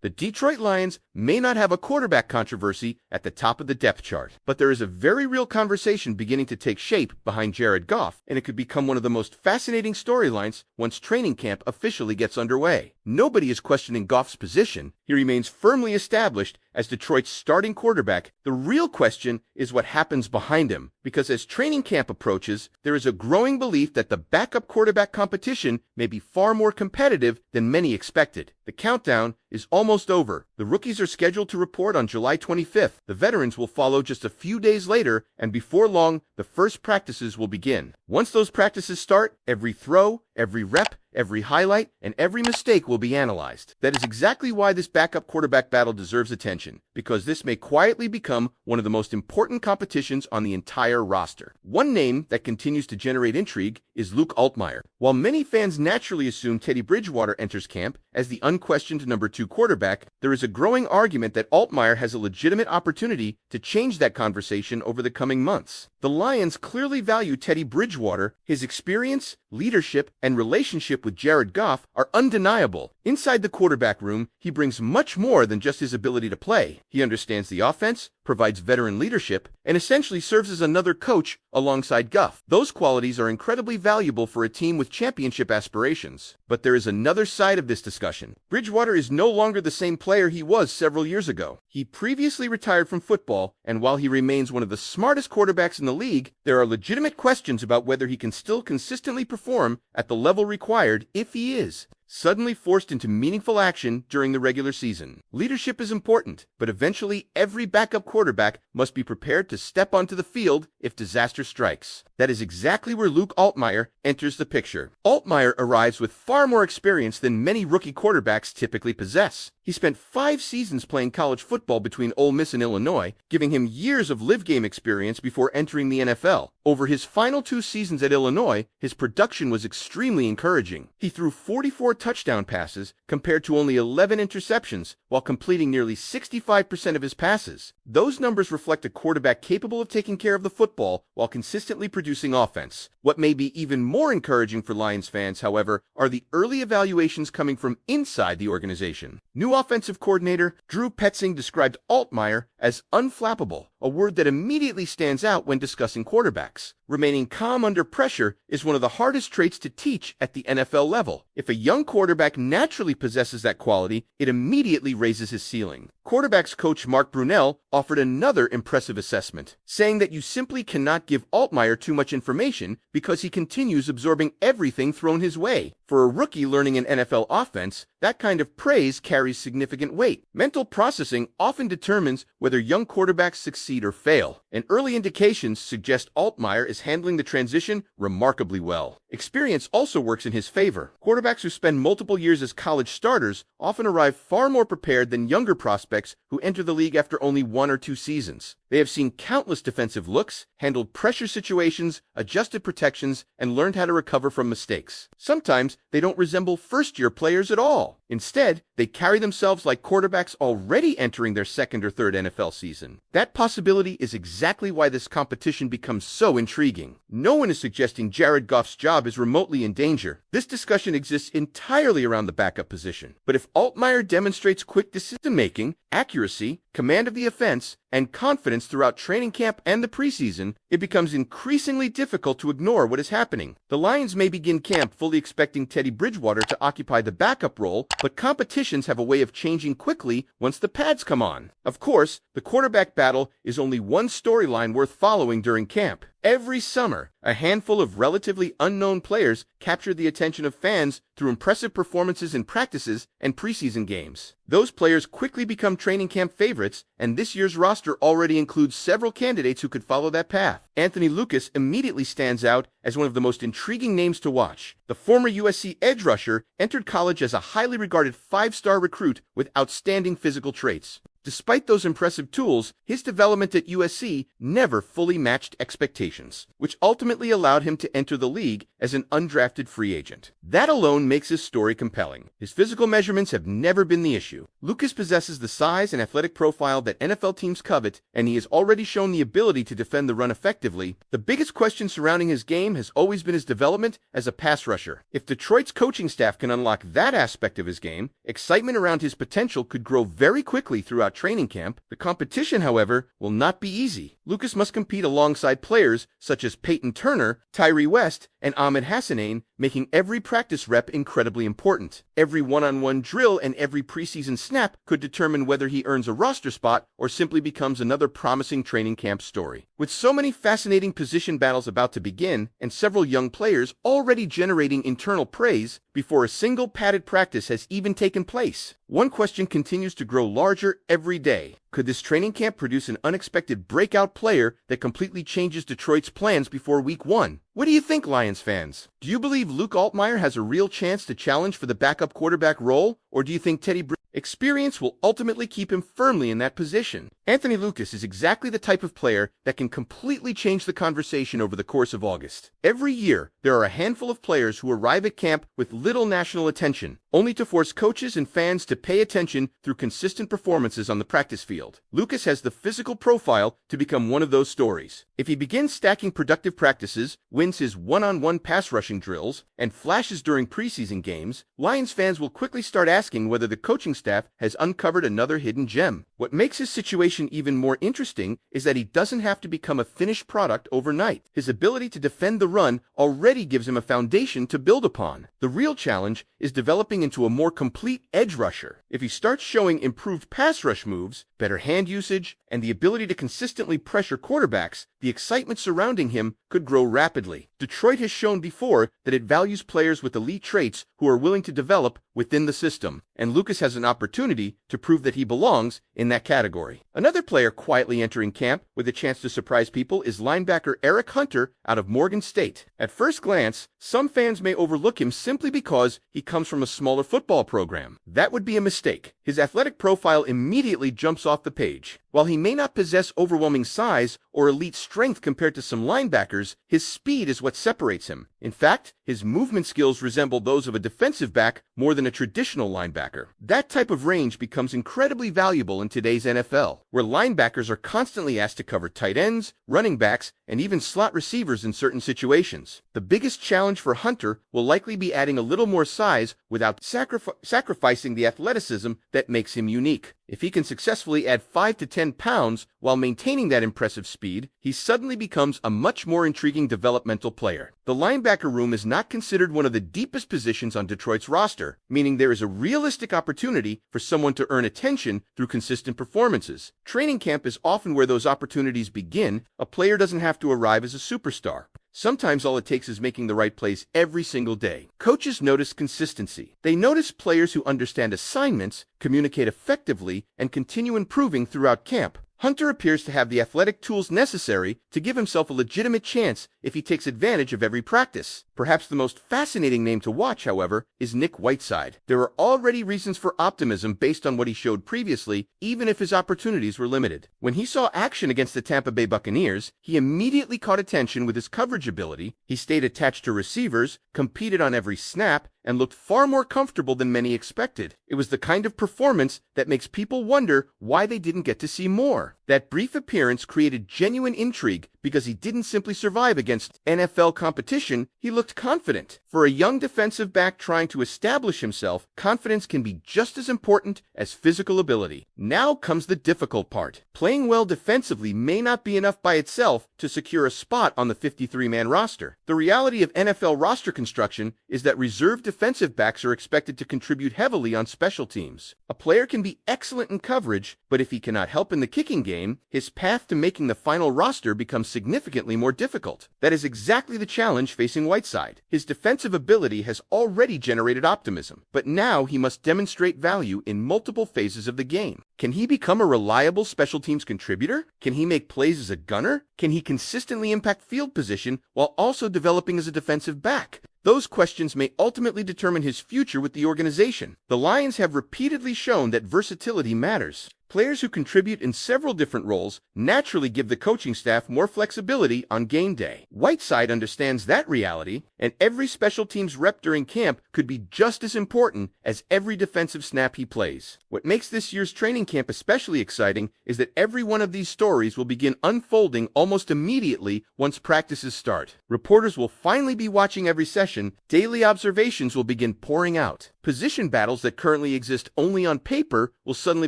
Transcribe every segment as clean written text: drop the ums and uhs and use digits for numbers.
The Detroit Lions may not have a quarterback controversy at the top of the depth chart, but there is a very real conversation beginning to take shape behind Jared Goff, and it could become one of the most fascinating storylines once training camp officially gets underway. Nobody is questioning Goff's position. He remains firmly established as Detroit's starting quarterback. The real question is what happens behind him, because as training camp approaches, there is a growing belief that the backup quarterback competition may be far more competitive than many expected. The countdown is almost over. The rookies are scheduled to report on July 25th. The veterans will follow just a few days later, and before long, the first practices will begin. Once those practices start, every throw, every rep, every highlight, and every mistake will be analyzed. That is exactly why this backup quarterback battle deserves attention, because this may quietly become one of the most important competitions on the entire roster. One name that continues to generate intrigue is Luke Altmyer. While many fans naturally assume Teddy Bridgewater enters camp as the unquestioned number 2 quarterback, there is a growing argument that Altmyer has a legitimate opportunity to change that conversation over the coming months. The Lions clearly value Teddy Bridgewater. His experience, leadership, and relationship with Jared Goff are undeniable. Inside the quarterback room, he brings much more than just his ability to play. He understands the offense, provides veteran leadership, and essentially serves as another coach alongside Goff. Those qualities are incredibly valuable for a team with championship aspirations. But there is another side of this discussion. Bridgewater is no longer the same player he was several years ago. He previously retired from football, and while he remains one of the smartest quarterbacks in the league, there are legitimate questions about whether he can still consistently perform at the level required if he is suddenly forced into meaningful action during the regular season. Leadership is important, but eventually every backup quarterback must be prepared to step onto the field if disaster strikes. That is exactly where Luke Altmyer enters the picture. Altmyer arrives with far more experience than many rookie quarterbacks typically possess. He spent 5 seasons playing college football between Ole Miss and Illinois, giving him years of live game experience before entering the NFL. Over his final 2 seasons at Illinois, his production was extremely encouraging. He threw 44 touchdown passes compared to only 11 interceptions, while completing nearly 65% of his passes. Those numbers reflect a quarterback capable of taking care of the football while consistently producing offense. What may be even more encouraging for Lions fans, however, are the early evaluations coming from inside the organization. New offensive coordinator Drew Petzing described Altmyer as unflappable, a word that immediately stands out when discussing quarterbacks. Remaining calm under pressure is one of the hardest traits to teach at the NFL level. If a young quarterback naturally possesses that quality, it immediately raises his ceiling. Quarterbacks coach Mark Brunell offered another impressive assessment, saying that you simply cannot give Altmyer too much information because he continues absorbing everything thrown his way. For a rookie learning an NFL offense, that kind of praise carries significant weight. Mental processing often determines whether young quarterbacks succeed or fail, and early indications suggest Altmyer is handling the transition remarkably well. Experience also works in his favor. Quarterbacks who spend multiple years as college starters often arrive far more prepared than younger prospects who enter the league after only 1 or 2 seasons. They have seen countless defensive looks, handled pressure situations, adjusted protections, and learned how to recover from mistakes. Sometimes they don't resemble first-year players at all. Instead, they carry themselves like quarterbacks already entering their 2nd or 3rd NFL season. That possibility is exactly why this competition becomes so intriguing. No one is suggesting Jared Goff's job is remotely in danger. This discussion exists entirely around the backup position. But if Altmyer demonstrates quick decision-making, accuracy, command of the offense, and confidence throughout training camp and the preseason, it becomes increasingly difficult to ignore what is happening. The Lions may begin camp fully expecting Teddy Bridgewater to occupy the backup role, but competitions have a way of changing quickly once the pads come on. Of course, the quarterback battle is only one storyline worth following during camp. Every summer, a handful of relatively unknown players capture the attention of fans through impressive performances in practices and preseason games. Those players quickly become training camp favorites, and this year's roster already includes several candidates who could follow that path. Anthony Lucas immediately stands out as one of the most intriguing names to watch. The former USC edge rusher entered college as a highly regarded 5-star recruit with outstanding physical traits. Despite those impressive tools, his development at USC never fully matched expectations, which ultimately allowed him to enter the league as an undrafted free agent. That alone makes his story compelling. His physical measurements have never been the issue. Lucas possesses the size and athletic profile that NFL teams covet, and he has already shown the ability to defend the run effectively. The biggest question surrounding his game game has always been his development as a pass rusher. If Detroit's coaching staff can unlock that aspect of his game, excitement around his potential could grow very quickly throughout training camp. The competition, however, will not be easy. Lucas must compete alongside players such as Peyton Turner, Tyree West, and Amon-Ra St, making every practice rep incredibly important. Every one-on-one drill and every preseason snap could determine whether he earns a roster spot or simply becomes another promising training camp story. With so many fascinating position battles about to begin and several young players already generating internal praise before a single padded practice has even taken place, one question continues to grow larger every day. Could this training camp produce an unexpected breakout player that completely changes Detroit's plans before Week 1? What do you think, Lions fans? Do you believe Luke Altmyer has a real chance to challenge for the backup quarterback role, or do you think Teddy Bridgewater's experience will ultimately keep him firmly in that position? Anthony Lucas is exactly the type of player that can completely change the conversation over the course of August. Every year, there are a handful of players who arrive at camp with little national attention, only to force coaches and fans to pay attention through consistent performances on the practice field. Lucas has the physical profile to become one of those stories. If he begins stacking productive practices, wins his one-on-one pass rushing drills, and flashes during preseason games, Lions fans will quickly start asking whether the coaching staff has uncovered another hidden gem. What makes his situation even more interesting is that he doesn't have to become a finished product overnight. His ability to defend the run already gives him a foundation to build upon. The real challenge is developing into a more complete edge rusher. If he starts showing improved pass rush moves, better hand usage, and the ability to consistently pressure quarterbacks, the excitement surrounding him could grow rapidly. Detroit has shown before that it values players with elite traits who are willing to develop within the system, and Lucas has an opportunity to prove that he belongs in that category. Another player quietly entering camp with a chance to surprise people is linebacker Eric Hunter out of Morgan State. At first glance, some fans may overlook him simply because he comes from a smaller football program. That would be a mistake. His athletic profile immediately jumps off the page. While he may not possess overwhelming size or elite strength compared to some linebackers, his speed is what separates him. In fact, his movement skills resemble those of a defensive back more than a traditional linebacker. That type of range becomes incredibly valuable in today's NFL, where linebackers are constantly asked to cover tight ends, running backs, and even slot receivers in certain situations. The biggest challenge for Hunter will likely be adding a little more size without sacrificing the athleticism that makes him unique. If he can successfully add 5 to 10 pounds while maintaining that impressive speed, he suddenly becomes a much more intriguing developmental player. The linebacker room is not considered one of the deepest positions on Detroit's roster, meaning there is a realistic opportunity for someone to earn attention through consistent performances. Training camp is often where those opportunities begin. A player doesn't have to arrive as a superstar. Sometimes all it takes is making the right plays every single day. Coaches notice consistency. They notice players who understand assignments, communicate effectively, and continue improving throughout camp. Hunter appears to have the athletic tools necessary to give himself a legitimate chance if he takes advantage of every practice. Perhaps the most fascinating name to watch, however, is Nick Whiteside. There are already reasons for optimism based on what he showed previously, even if his opportunities were limited. When he saw action against the Tampa Bay Buccaneers, he immediately caught attention with his coverage ability. He stayed attached to receivers, competed on every snap, and looked far more comfortable than many expected. It was the kind of performance that makes people wonder why they didn't get to see more. That brief appearance created genuine intrigue because he didn't simply survive against NFL competition, he looked confident. For a young defensive back trying to establish himself, confidence can be just as important as physical ability. Now comes the difficult part. Playing well defensively may not be enough by itself to secure a spot on the 53-man roster. The reality of NFL roster construction is that reserve defensive backs are expected to contribute heavily on special teams. A player can be excellent in coverage, but if he cannot help in the kicking game, his path to making the final roster becomes significantly more difficult. That is exactly the challenge facing Whiteside. His defensive ability has already generated optimism, but now he must demonstrate value in multiple phases of the game. Can he become a reliable special teams contributor? Can he make plays as a gunner? Can he consistently impact field position while also developing as a defensive back? Those questions may ultimately determine his future with the organization. The Lions have repeatedly shown that versatility matters. Players who contribute in several different roles naturally give the coaching staff more flexibility on game day. Whiteside understands that reality, and every special teams rep during camp could be just as important as every defensive snap he plays. What makes this year's training camp especially exciting is that every one of these stories will begin unfolding almost immediately once practices start. Reporters will finally be watching every session, daily observations will begin pouring out. Position battles that currently exist only on paper will suddenly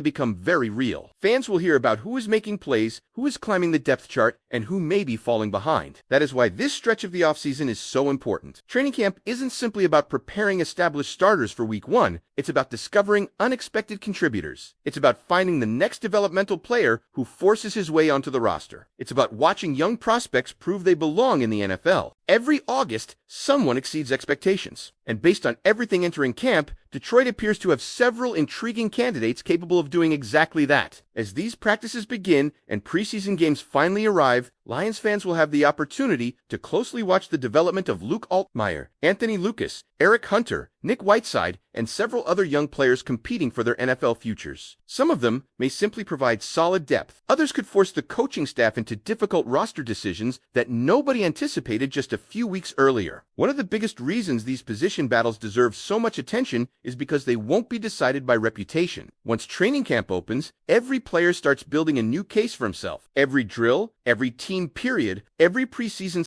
become very real. Fans will hear about who is making plays, who is climbing the depth chart, and who may be falling behind. That is why this stretch of the offseason is so important. Training camp isn't simply about preparing established starters for week 1, it's about discovering unexpected contributors. It's about finding the next developmental player who forces his way onto the roster. It's about watching young prospects prove they belong in the NFL. Every August, someone exceeds expectations. And based on everything entering camp, Detroit appears to have several intriguing candidates capable of doing exactly that. As these practices begin and preseason games finally arrive, Lions fans will have the opportunity to closely watch the development of Luke Altmyer, Anthony Lucas, Eric Hunter, Nick Whiteside, and several other young players competing for their NFL futures. Some of them may simply provide solid depth. Others could force the coaching staff into difficult roster decisions that nobody anticipated just a few weeks earlier. One of the biggest reasons these position battles deserve so much attention is because they won't be decided by reputation. Once training camp opens, every player starts building a new case for himself. Every drill, every team period, every preseason